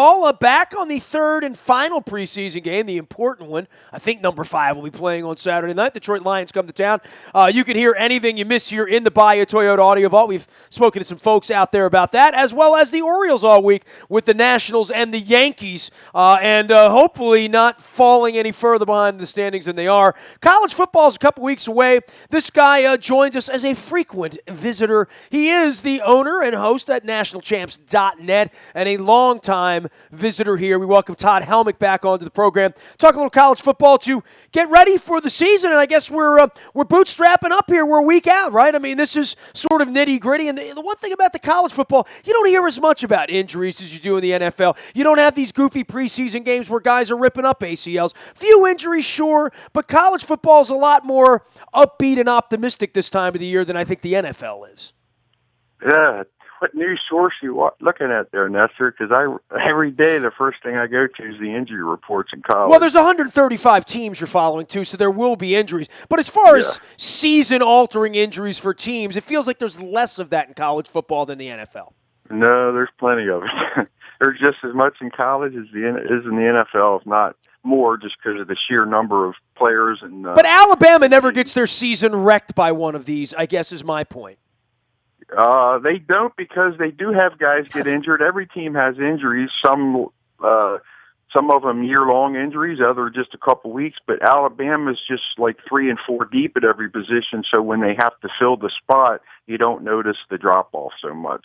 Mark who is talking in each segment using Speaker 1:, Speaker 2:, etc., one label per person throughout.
Speaker 1: All back on the third and final preseason game, the important one. I think number 5 will be playing on Saturday night. Detroit Lions come to town. You can hear anything you miss here in the Bayou Toyota Audio Vault. We've spoken to some folks out there about that, as well as the Orioles all week with the Nationals and the Yankees, and hopefully not falling any further behind the standings than they are. College football is a couple weeks away. This guy joins us as a frequent visitor. He is the owner and host at nationalchamps.net and a longtime visitor here. We welcome Todd Helmick back onto the program. Talk a little college football to get ready for the season, and I guess we're bootstrapping up here. We're a week out, right? I mean, this is sort of nitty-gritty, and the one thing about the college football, you don't hear as much about injuries as you do in the NFL. You don't have these goofy preseason games where guys are ripping up ACLs. Few injuries, sure, but college football is a lot more upbeat and optimistic this time of the year than I think the NFL is.
Speaker 2: Yeah. What news source you looking at there, Nestor? Because every day the first thing I go to is the injury reports in college.
Speaker 1: Well, there's 135 teams you're following too, so there will be injuries. But as far as season-altering injuries for teams, it feels like there's less of that in college football than the NFL.
Speaker 2: No, there's plenty of it. There's just as much in college as in the NFL, if not more, just because of the sheer number of players.
Speaker 1: But Alabama never gets their season wrecked by one of these, I guess is my point.
Speaker 2: They don't, because they do have guys get injured. Every team has injuries. Some of them year-long injuries, other just a couple weeks. But Alabama's just like 3 and 4 deep at every position. So when they have to fill the spot, you don't notice the drop-off so much.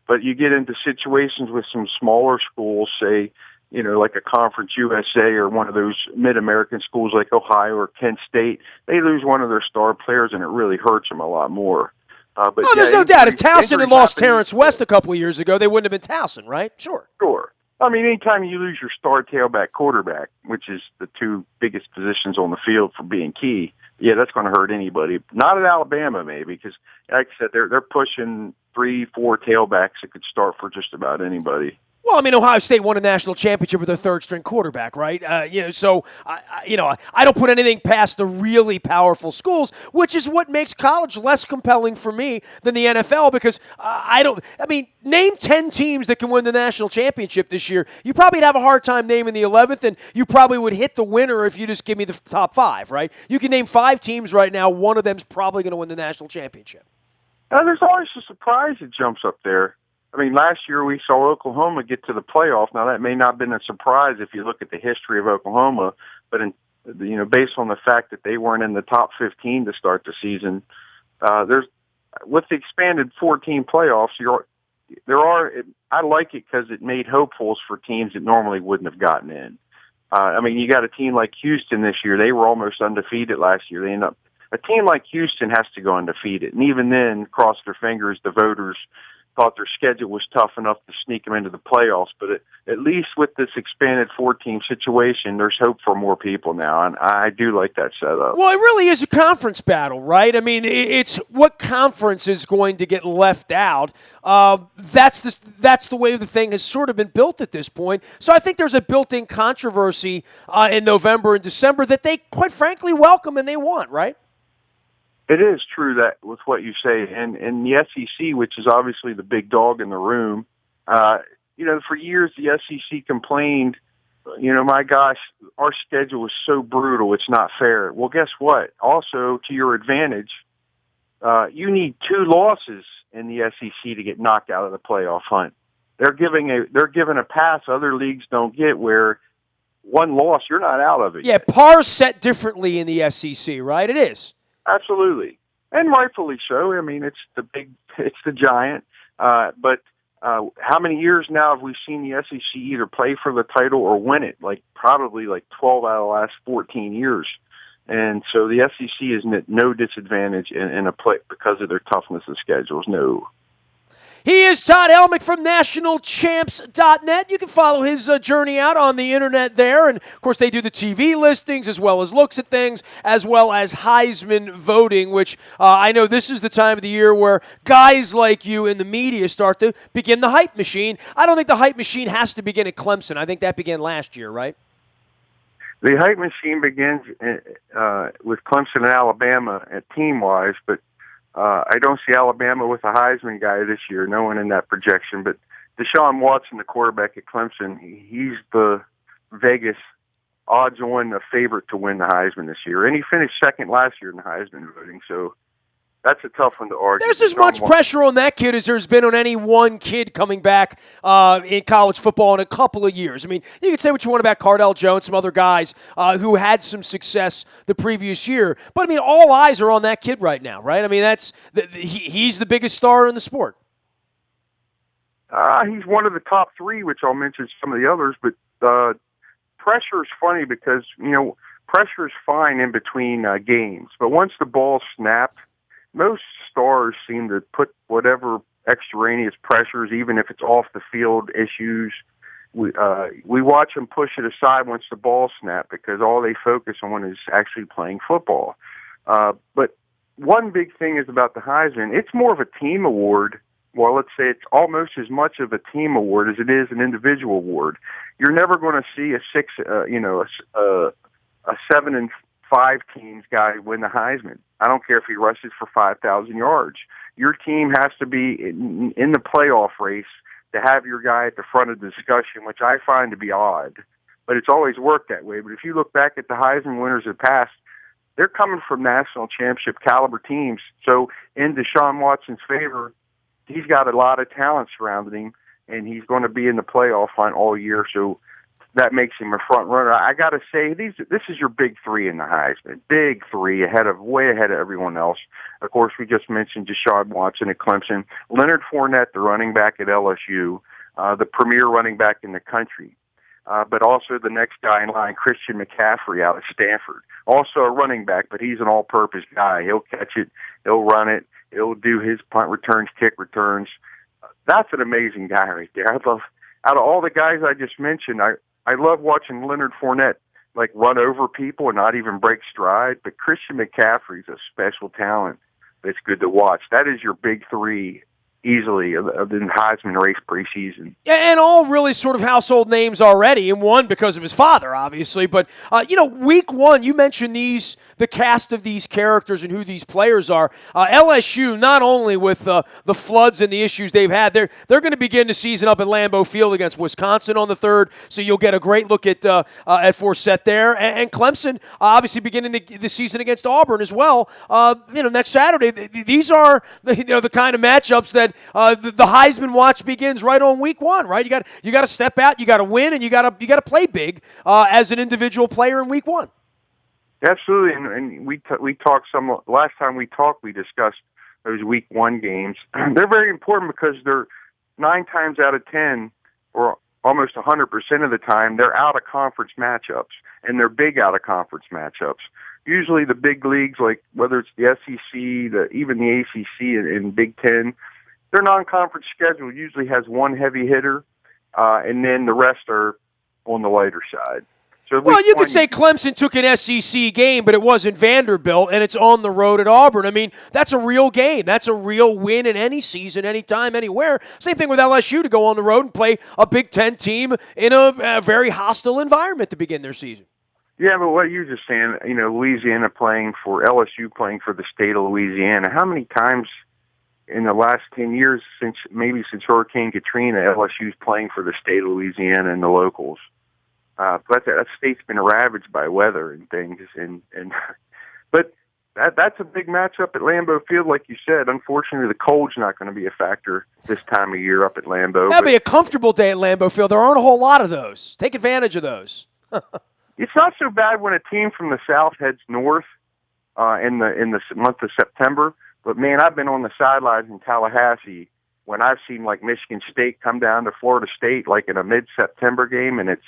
Speaker 2: But you get into situations with some smaller schools, say, like a Conference USA or one of those mid-American schools like Ohio or Kent State. They lose one of their star players, and it really hurts them a lot more.
Speaker 1: There's no doubt. If Towson had lost Terrence West a couple of years ago, they wouldn't have been Towson, right? Sure.
Speaker 2: I mean, anytime you lose your star tailback quarterback, which is the 2 biggest positions on the field for being key, that's going to hurt anybody. Not at Alabama, maybe, because, like I said, they're pushing 3-4 tailbacks that could start for just about anybody.
Speaker 1: Well, I mean, Ohio State won a national championship with their third-string quarterback, right? So I don't put anything past the really powerful schools, which is what makes college less compelling for me than the NFL, because name 10 teams that can win the national championship this year. You probably have a hard time naming the 11th, and you probably would hit the winner if you just give me the top 5, right? You can name 5 teams right now. One of them's probably going to win the national championship.
Speaker 2: Now, there's always a surprise that jumps up there. I mean, last year we saw Oklahoma get to the playoff. Now, that may not have been a surprise if you look at the history of Oklahoma, but based on the fact that they weren't in the top 15 to start the season, with the expanded 14 playoffs, I like it because it made hopefuls for teams that normally wouldn't have gotten in. You got a team like Houston this year. They were almost undefeated last year. A team like Houston has to go undefeated, and even then, cross their fingers, the voters thought their schedule was tough enough to sneak them into the playoffs. But at least with this expanded 4-team situation, there's hope for more people now, and I do like that setup.
Speaker 1: Well, it really is a conference battle, right? I mean, it's what conference is going to get left out. That's the way the thing has sort of been built at this point. So I think there's a built-in controversy in November and December that they, quite frankly, welcome and they want, right?
Speaker 2: It is true that with what you say, and the SEC, which is obviously the big dog in the room, for years the SEC complained, my gosh, our schedule is so brutal, it's not fair. Well, guess what? Also, to your advantage, you need 2 losses in the SEC to get knocked out of the playoff hunt. They're giving a pass other leagues don't get, where 1 loss, you're not out of it.
Speaker 1: Yeah, par's set differently in the SEC, right? It is.
Speaker 2: Absolutely, and rightfully so. I mean, it's the giant. But how many years now have we seen the SEC either play for the title or win it? Probably 12 out of the last 14 years. And so the SEC is at no disadvantage in a play because of their toughness of schedules. No.
Speaker 1: He is Todd Helmick from nationalchamps.net. You can follow his journey out on the internet there. And, of course, they do the TV listings as well as looks at things, as well as Heisman voting, which I know this is the time of the year where guys like you in the media start to begin the hype machine. I don't think the hype machine has to begin at Clemson. I think that began last year, right?
Speaker 2: The hype machine begins with Clemson and Alabama at team-wise, but I don't see Alabama with a Heisman guy this year. No one in that projection. But Deshaun Watson, the quarterback at Clemson, he's the Vegas odds-on favorite to win the Heisman this year. And he finished second last year in the Heisman voting, so that's a tough one to argue.
Speaker 1: There's as much pressure on that kid as there's been on any one kid coming back in college football in a couple of years. I mean, you could say what you want about Cardell Jones, some other guys who had some success the previous year. But, I mean, all eyes are on that kid right now, right? I mean, he's the biggest star in the sport.
Speaker 2: He's one of the top three, which I'll mention some of the others. But pressure is funny because, pressure is fine in between games. But once the ball snapped, most stars seem to put whatever extraneous pressures, even if it's off the field issues. We watch them push it aside once the ball snapped because all they focus on is actually playing football. But one big thing is about the Heisman. It's more of a team award. Well, let's say it's almost as much of a team award as it is an individual award. You're never going to see a 7-5 teams guy win the Heisman. I don't care if he rushes for 5,000 yards. Your team has to be in the playoff race to have your guy at the front of the discussion, which I find to be odd. But it's always worked that way. But if you look back at the Heisman winners of the past, they're coming from national championship caliber teams. So in Deshaun Watson's favor, he's got a lot of talent surrounding him, and he's going to be in the playoff hunt all year. So that makes him a front runner. I got to say, this is your big three in the Heisman. Big three, way ahead of everyone else. Of course, we just mentioned Deshaun Watson at Clemson. Leonard Fournette, the running back at LSU, the premier running back in the country. But also the next guy in line, Christian McCaffrey out of Stanford. Also a running back, but he's an all-purpose guy. He'll catch it. He'll run it. He'll do his punt returns, kick returns. That's an amazing guy right there. Out of all the guys I just mentioned, I love watching Leonard Fournette run over people and not even break stride. But Christian McCaffrey's a special talent that's good to watch. That is your big three easily of the Heisman race preseason.
Speaker 1: And all really sort of household names already, and one because of his father, obviously. But, week one, you mentioned the cast of these characters and who these players are. LSU, not only with the floods and the issues they've had, they're going to begin the season up at Lambeau Field against Wisconsin on the 3rd, so you'll get a great look at Forsett there. And Clemson, obviously beginning the season against Auburn as well. Next Saturday, these are the kind of matchups that the Heisman watch begins right on week one, right? You got to step out, you got to win, and you got to play big as an individual player in week one.
Speaker 2: Absolutely, and we talked some last time we talked. We discussed those week one games. They're very important because they're 9 times out of 10, or almost 100% of the time, they're out of conference matchups, and they're big out of conference matchups. Usually, the big leagues, like whether it's the SEC, even the ACC and Big Ten, their non-conference schedule usually has one heavy hitter, and then the rest are on the lighter side. So
Speaker 1: you could say Clemson took an SEC game, but it wasn't Vanderbilt, and it's on the road at Auburn. I mean, that's a real game. That's a real win in any season, anytime, anywhere. Same thing with LSU to go on the road and play a Big Ten team in a very hostile environment to begin their season.
Speaker 2: Yeah, but what you're just saying, Louisiana playing for LSU, playing for the state of Louisiana. How many times in the last 10 years, since Hurricane Katrina, LSU's playing for the state of Louisiana and the locals? But that state's been ravaged by weather and things, but that's a big matchup at Lambeau Field, like you said. Unfortunately, the cold's not going to be a factor this time of year up at Lambeau.
Speaker 1: That'll be a comfortable day at Lambeau Field. There aren't a whole lot of those. Take advantage of those.
Speaker 2: It's not so bad when a team from the South heads north in the month of September. But man, I've been on the sidelines in Tallahassee when I've seen Michigan State come down to Florida State in a mid-September game, and it's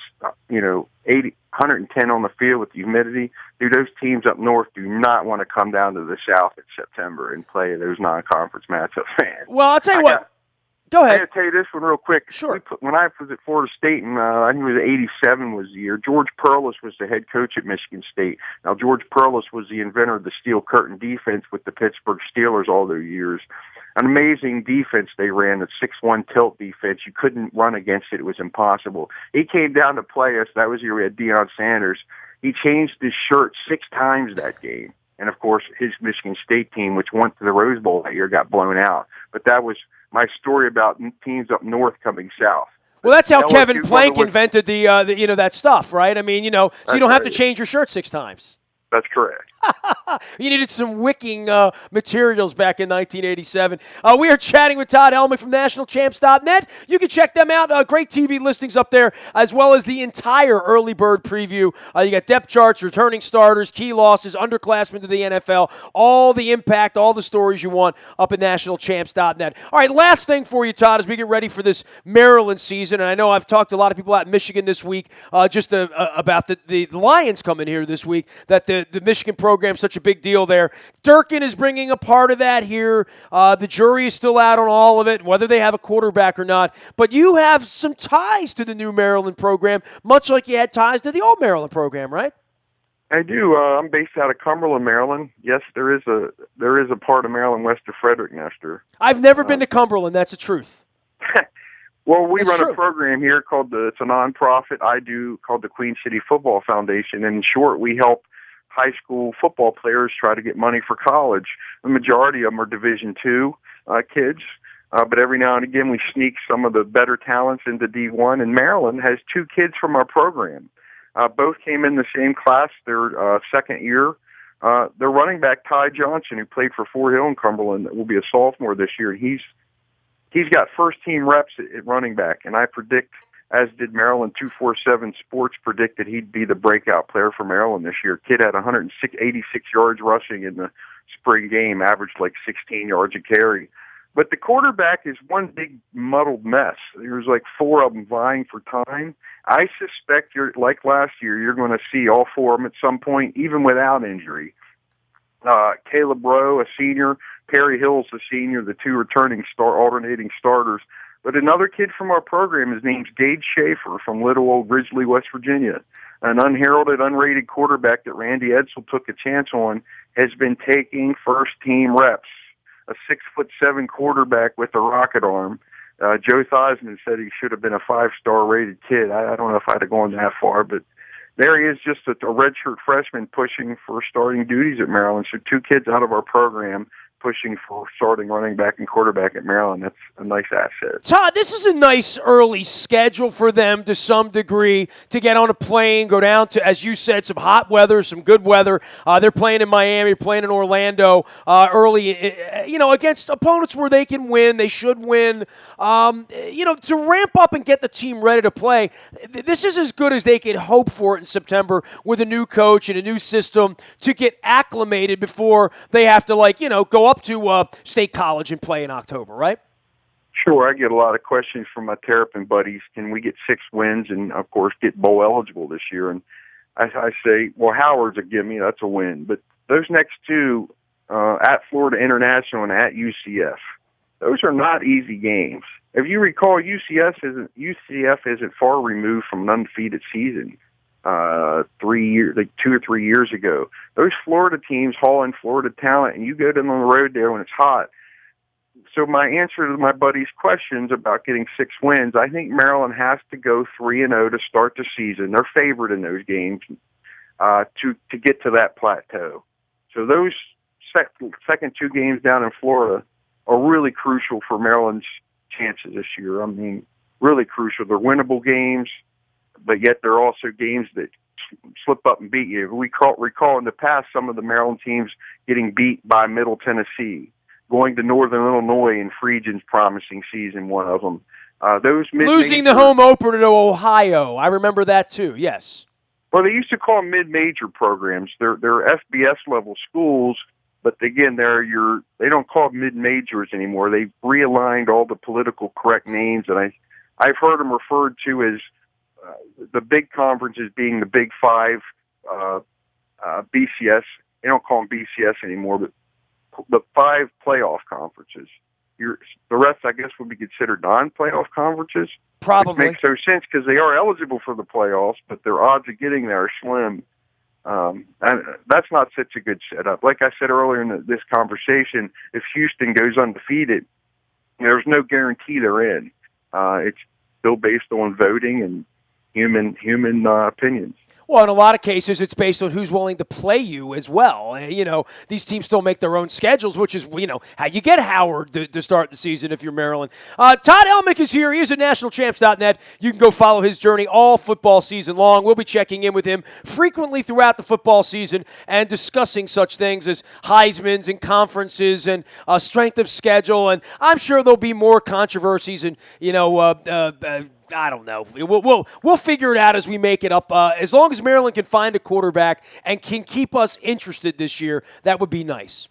Speaker 2: 110 on the field with the humidity. Dude, those teams up north do not want to come down to the South in September and play those non-conference matchups, man.
Speaker 1: Well, I'll tell you what. Go ahead.
Speaker 2: I got to tell you this one real quick.
Speaker 1: Sure.
Speaker 2: When I was at Florida State, and I think it was 87 was the year, George Perlis was the head coach at Michigan State. Now, George Perlis was the inventor of the steel curtain defense with the Pittsburgh Steelers all their years. An amazing defense they ran, a 6-1 tilt defense. You couldn't run against it. It was impossible. He came down to play us. That was the year we had Deion Sanders. He changed his shirt 6 times that game. And, of course, his Michigan State team, which went to the Rose Bowl that year, got blown out. But that was my story about teams up north coming south.
Speaker 1: Well, that's how
Speaker 2: LSU
Speaker 1: Kevin Plank invented the that stuff, right? I mean, so you don't have to change your shirt 6 times.
Speaker 2: That's correct.
Speaker 1: You needed some wicking materials back in 1987. We are chatting with Todd Helmick from NationalChamps.net. You can check them out. Great TV listings up there, as well as the entire early bird preview. You got depth charts, returning starters, key losses, underclassmen to the NFL, all the impact, all the stories you want up at NationalChamps.net. All right, last thing for you, Todd, as we get ready for this Maryland season. And I know I've talked to a lot of people out in Michigan this week just about the Lions coming here this week, that the Michigan program such a big deal there. Durkin is bringing a part of that here. The jury is still out on all of it, whether they have a quarterback or not. But you have some ties to the new Maryland program, much like you had ties to the old Maryland program, right?
Speaker 2: I do. I'm based out of Cumberland, Maryland. Yes, there is a part of Maryland west of Frederick, Nestor.
Speaker 1: I've never been to Cumberland. That's the truth.
Speaker 2: Well, we
Speaker 1: It's
Speaker 2: run
Speaker 1: true.
Speaker 2: a program here it's a nonprofit I do called the Queen City Football Foundation. And in short, we help high school football players try to get money for college. The majority of them are Division II kids, but every now and again we sneak some of the better talents into D1. And Maryland has 2 kids from our program. Both came in the same class their second year. Their running back, Ty Johnson, who played for Fort Hill and Cumberland, will be a sophomore this year. He's got first-team reps at running back, and I predict, as did Maryland 247 Sports, predicted he'd be the breakout player for Maryland this year. Kid had 186 yards rushing in the spring game, averaged like 16 yards a carry. But the quarterback is one big muddled mess. There's like 4 of them vying for time. I suspect like last year, you're going to see all 4 of them at some point, even without injury. Caleb Rowe, a senior, Perry Hill's a senior, the 2 returning alternating starters. But another kid from our program, his name's Gage Schaefer from little old Ridgely, West Virginia. An unheralded, unrated quarterback that Randy Edsall took a chance on, has been taking first-team reps. A 6'7" quarterback with a rocket arm. Joe Theismann said he should have been a 5-star rated kid. I don't know if I'd have gone that far, but there he is, just a redshirt freshman pushing for starting duties at Maryland. So 2 kids out of our program pushing for starting running back and quarterback at Maryland. That's a nice asset.
Speaker 1: Todd, this is a nice early schedule for them to some degree to get on a plane, go down to, as you said, some hot weather, some good weather. They're playing in Miami, playing in Orlando early, against opponents where they can win, they should win. To ramp up and get the team ready to play, this is as good as they can hope for it in September with a new coach and a new system to get acclimated before they have to, go up to State College and play in October, right?
Speaker 2: Sure. I get a lot of questions from my Terrapin buddies. Can we get 6 wins and, of course, get bowl eligible this year? And I say, well, Howard's a gimme. That's a win. But those next 2, at Florida International and at UCF, those are not easy games. If you recall, UCF isn't far removed from an undefeated season. 2 or 3 years ago, those Florida teams haul in Florida talent, and you go to them on the road there when it's hot. So my answer to my buddy's questions about getting 6 wins, I think Maryland has to go 3-0 to start the season. They're favored in those games to get to that plateau. So those second 2 games down in Florida are really crucial for Maryland's chances this year. I mean, really crucial. They're winnable games, but yet they're also games that slip up and beat you. We recall in the past some of the Maryland teams getting beat by Middle Tennessee, going to Northern Illinois in Friedgen's promising season, one of them.
Speaker 1: Losing the home opener to Ohio. I remember that too, yes.
Speaker 2: Well, they used to call them mid-major programs. They're FBS-level schools, but again, they don't call them mid-majors anymore. They've realigned all the political correct names, and I've heard them referred to as the big conferences being the Big 5 BCS. They don't call them BCS anymore, but the 5 playoff conferences. The rest, I guess, would be considered non-playoff conferences.
Speaker 1: Probably.
Speaker 2: Which makes no sense because they are eligible for the playoffs, but their odds of getting there are slim. And that's not such a good setup. Like I said earlier in this conversation, if Houston goes undefeated, there's no guarantee they're in. It's still based on voting and human opinions.
Speaker 1: Well, in a lot of cases, it's based on who's willing to play you as well. These teams still make their own schedules, which is, how you get Howard to start the season if you're Maryland. Todd Helmick is here. He is at nationalchamps.net. You can go follow his journey all football season long. We'll be checking in with him frequently throughout the football season and discussing such things as Heismans and conferences and strength of schedule. And I'm sure there'll be more controversies and, I don't know. We'll figure it out as we make it up. As long as Maryland can find a quarterback and can keep us interested this year, that would be nice.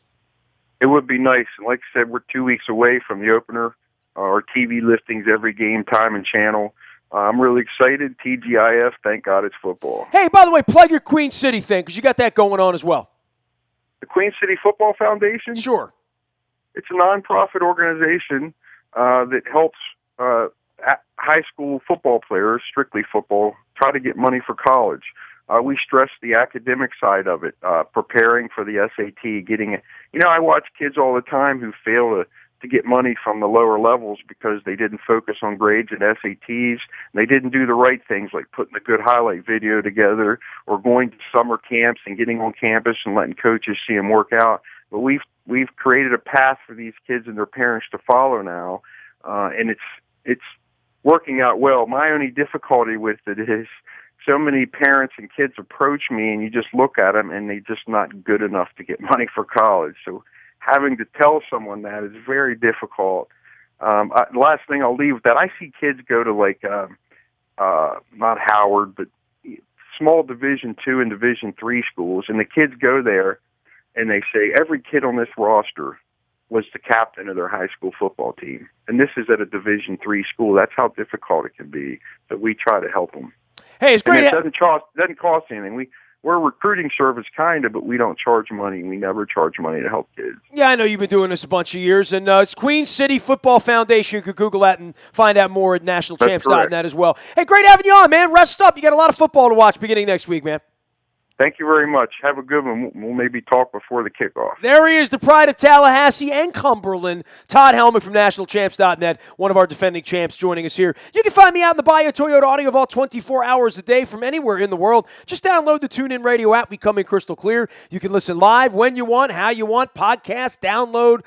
Speaker 2: It would be nice. And like I said, we're 2 weeks away from the opener. Our TV listings every game, time, and channel. I'm really excited. TGIF, thank God it's football.
Speaker 1: Hey, by the way, plug your Queen City thing because you got that going on as well.
Speaker 2: The Queen City Football Foundation?
Speaker 1: Sure.
Speaker 2: It's a nonprofit organization that helps high school football players, strictly football, try to get money for college. We stress the academic side of it, preparing for the SAT, getting it. I watch kids all the time who fail to get money from the lower levels because they didn't focus on grades and SATs. And they didn't do the right things like putting a good highlight video together or going to summer camps and getting on campus and letting coaches see them work out. But we've created a path for these kids and their parents to follow now, and it's working out well. My only difficulty with it is so many parents and kids approach me and you just look at them and they're just not good enough to get money for college. So having to tell someone that is very difficult. Last thing I'll leave with that, I see kids go to not Howard, but small Division II and Division III schools, and the kids go there and they say every kid on this roster was the captain of their high school football team. And this is at a Division III school. That's how difficult it can be. But we try to help them.
Speaker 1: Hey, it's great.
Speaker 2: And it doesn't cost anything. We're a recruiting service, kind of, but we don't charge money. We never charge money to help kids.
Speaker 1: Yeah, I know you've been doing this a bunch of years. And it's Queen City Football Foundation. You could Google that and find out more at nationalchamps.net as well. Hey, great having you on, man. Rest up. You got a lot of football to watch beginning next week, man.
Speaker 2: Thank you very much. Have a good one. We'll maybe talk before the kickoff.
Speaker 1: There he is, the pride of Tallahassee and Cumberland, Todd Helmick from nationalchamps.net, one of our defending champs joining us here. You can find me out in the Bayou Toyota Audio Vault 24 hours a day from anywhere in the world. Just download the TuneIn Radio app. We come in crystal clear. You can listen live when you want, how you want, podcast, download.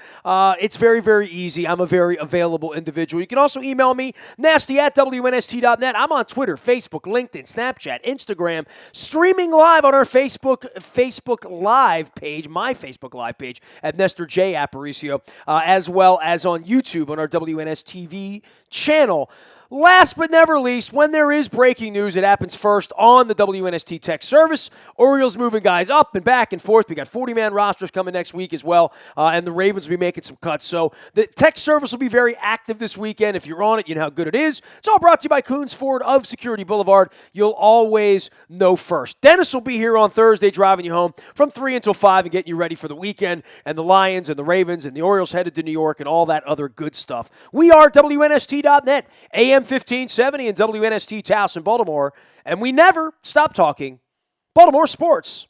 Speaker 1: It's very, very easy. I'm a very available individual. You can also email me, nasty@WNST.net. I'm on Twitter, Facebook, LinkedIn, Snapchat, Instagram, streaming live on our Facebook Live page, my Facebook Live page at Nestor J. Aparicio, as well as on YouTube on our WNSTV channel. Last but never least, when there is breaking news, it happens first on the WNST Tech Service. Orioles moving guys up and back and forth. We got 40-man rosters coming next week as well, and the Ravens will be making some cuts. So the Tech Service will be very active this weekend. If you're on it, you know how good it is. It's all brought to you by Coons Ford of Security Boulevard. You'll always know first. Dennis will be here on Thursday driving you home from 3 until 5 and getting you ready for the weekend, and the Lions and the Ravens and the Orioles headed to New York and all that other good stuff. We are WNST.net, AM 1570 and WNST Towson, Baltimore, and we never stop talking Baltimore sports.